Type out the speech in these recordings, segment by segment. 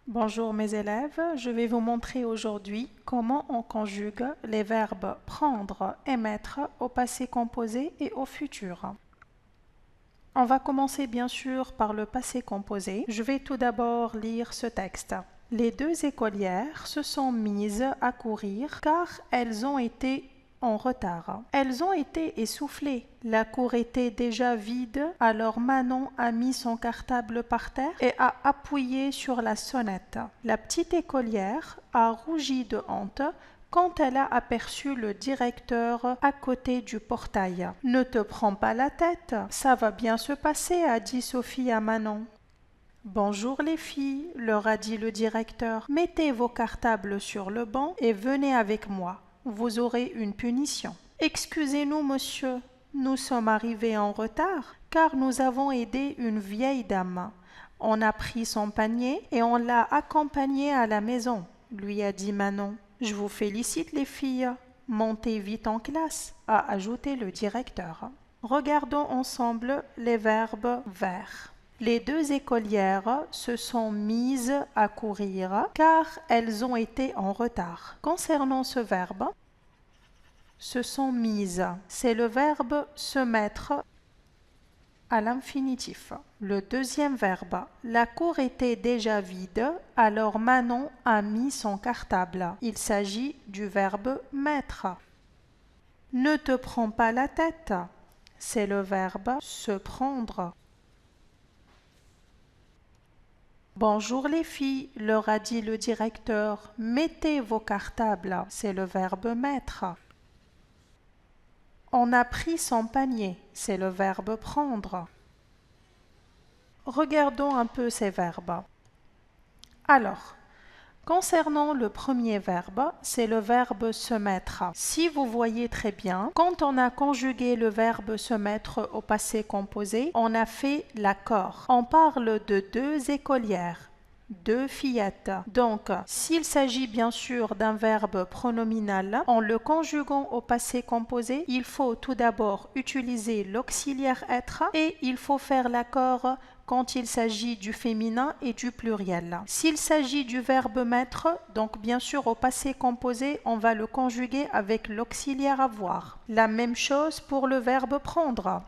Bonjour mes élèves, je vais vous montrer aujourd'hui comment on conjugue les verbes prendre et mettre au passé composé et au futur. On va commencer bien sûr par le passé composé. Je vais tout d'abord lire ce texte. Les deux écolières se sont mises à courir car elles ont été en retard. Elles ont été essoufflées. La cour était déjà vide, alors Manon a mis son cartable par terre et a appuyé sur la sonnette. La petite écolière a rougi de honte quand elle a aperçu le directeur à côté du portail. « Ne te prends pas la tête, ça va bien se passer » a dit Sophie à Manon. « Bonjour les filles, leur a dit le directeur. Mettez vos cartables sur le banc et venez avec moi. Vous aurez une punition. Excusez-nous, monsieur, nous sommes arrivés en retard car nous avons aidé une vieille dame. On a pris son panier et on l'a accompagnée à la maison, lui a dit Manon. Je vous félicite les filles. Montez vite en classe, a ajouté le directeur. Regardons ensemble les verbes vers. Les deux écolières se sont mises à courir car elles ont été en retard. Concernant ce verbe, se sont mises, c'est le verbe se mettre à l'infinitif. Le deuxième verbe, la cour était déjà vide, alors Manon a mis son cartable. Il s'agit du verbe mettre. Ne te prends pas la tête, c'est le verbe se prendre. Bonjour les filles, leur a dit le directeur. Mettez vos cartables, c'est le verbe mettre. On a pris son panier, c'est le verbe prendre. Regardons un peu ces verbes. Alors, concernant le premier verbe, c'est le verbe se mettre. Si vous voyez très bien, quand on a conjugué le verbe se mettre au passé composé, on a fait l'accord. On parle de deux écolières, deux fillettes. Donc, s'il s'agit bien sûr d'un verbe pronominal, en le conjuguant au passé composé, il faut tout d'abord utiliser l'auxiliaire être et il faut faire l'accord quand il s'agit du féminin et du pluriel. S'il s'agit du verbe mettre, donc bien sûr au passé composé, on va le conjuguer avec l'auxiliaire avoir. La même chose pour le verbe prendre.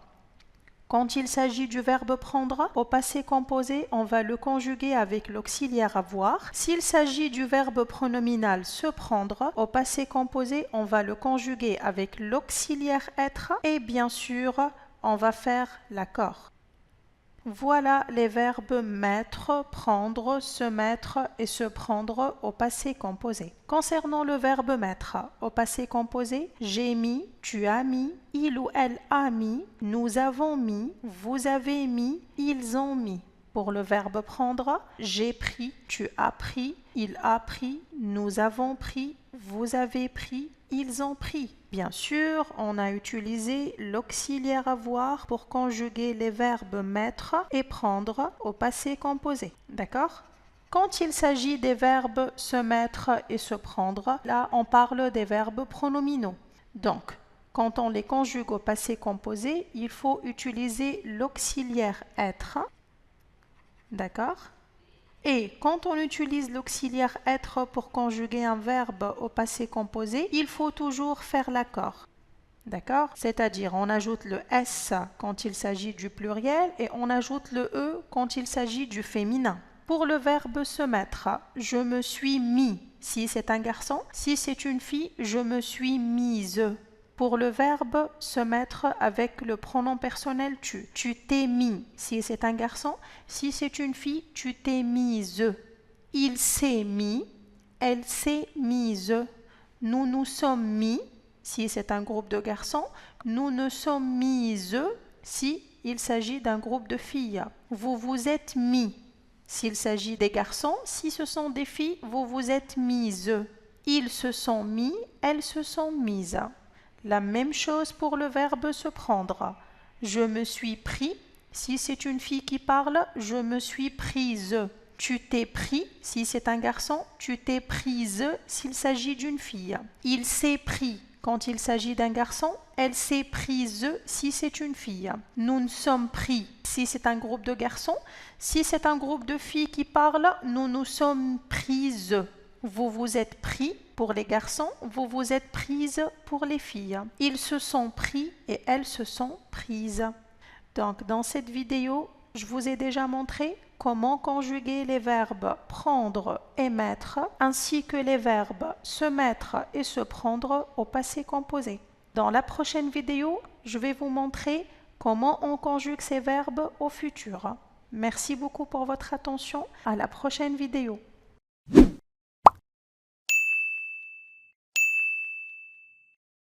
Quand il s'agit du verbe prendre, au passé composé, on va le conjuguer avec l'auxiliaire avoir. S'il s'agit du verbe pronominal se prendre, au passé composé, on va le conjuguer avec l'auxiliaire être et bien sûr, on va faire l'accord. Voilà les verbes mettre, prendre, se mettre et se prendre au passé composé. Concernant le verbe mettre au passé composé, j'ai mis, tu as mis, il ou elle a mis, nous avons mis, vous avez mis, ils ont mis. Pour le verbe prendre, j'ai pris, tu as pris, il a pris, nous avons pris, vous avez pris, ils ont pris. Bien sûr, on a utilisé l'auxiliaire avoir pour conjuguer les verbes mettre et prendre au passé composé. D'accord ? Quand il s'agit des verbes se mettre et se prendre, là, on parle des verbes pronominaux. Donc, quand on les conjugue au passé composé, il faut utiliser l'auxiliaire être. D'accord ? Et quand on utilise l'auxiliaire être pour conjuguer un verbe au passé composé, il faut toujours faire l'accord. D'accord? C'est-à-dire on ajoute le S quand il s'agit du pluriel et on ajoute le E quand il s'agit du féminin. Pour le verbe se mettre, je me suis mis. Si c'est un garçon, si c'est une fille, je me suis mise. Pour le verbe se mettre avec le pronom personnel tu. Tu t'es mis. Si c'est un garçon, si c'est une fille, tu t'es mise. Il s'est mis. Elle s'est mise. Nous nous sommes mis. Si c'est un groupe de garçons, nous nous sommes mises. Si il s'agit d'un groupe de filles. Vous vous êtes mis. S'il s'agit des garçons, si ce sont des filles, vous vous êtes mises. Ils se sont mis. Elles se sont mises. La même chose pour le verbe se prendre. Je me suis pris. Si c'est une fille qui parle, je me suis prise. Tu t'es pris. Si c'est un garçon, tu t'es prise s'il s'agit d'une fille. Il s'est pris. quand il s'agit d'un garçon. Elle s'est prise si c'est une fille. Nous nous sommes pris si c'est un groupe de garçons. Si c'est un groupe de filles qui parlent, nous nous sommes prises. Vous vous êtes pris pour les garçons, vous vous êtes prises pour les filles. Ils se sont pris et elles se sont prises. Donc, dans cette vidéo, je vous ai déjà montré comment conjuguer les verbes prendre et mettre, ainsi que les verbes se mettre et se prendre au passé composé. Dans la prochaine vidéo, je vais vous montrer comment on conjugue ces verbes au futur. Merci beaucoup pour votre attention. À la prochaine vidéo.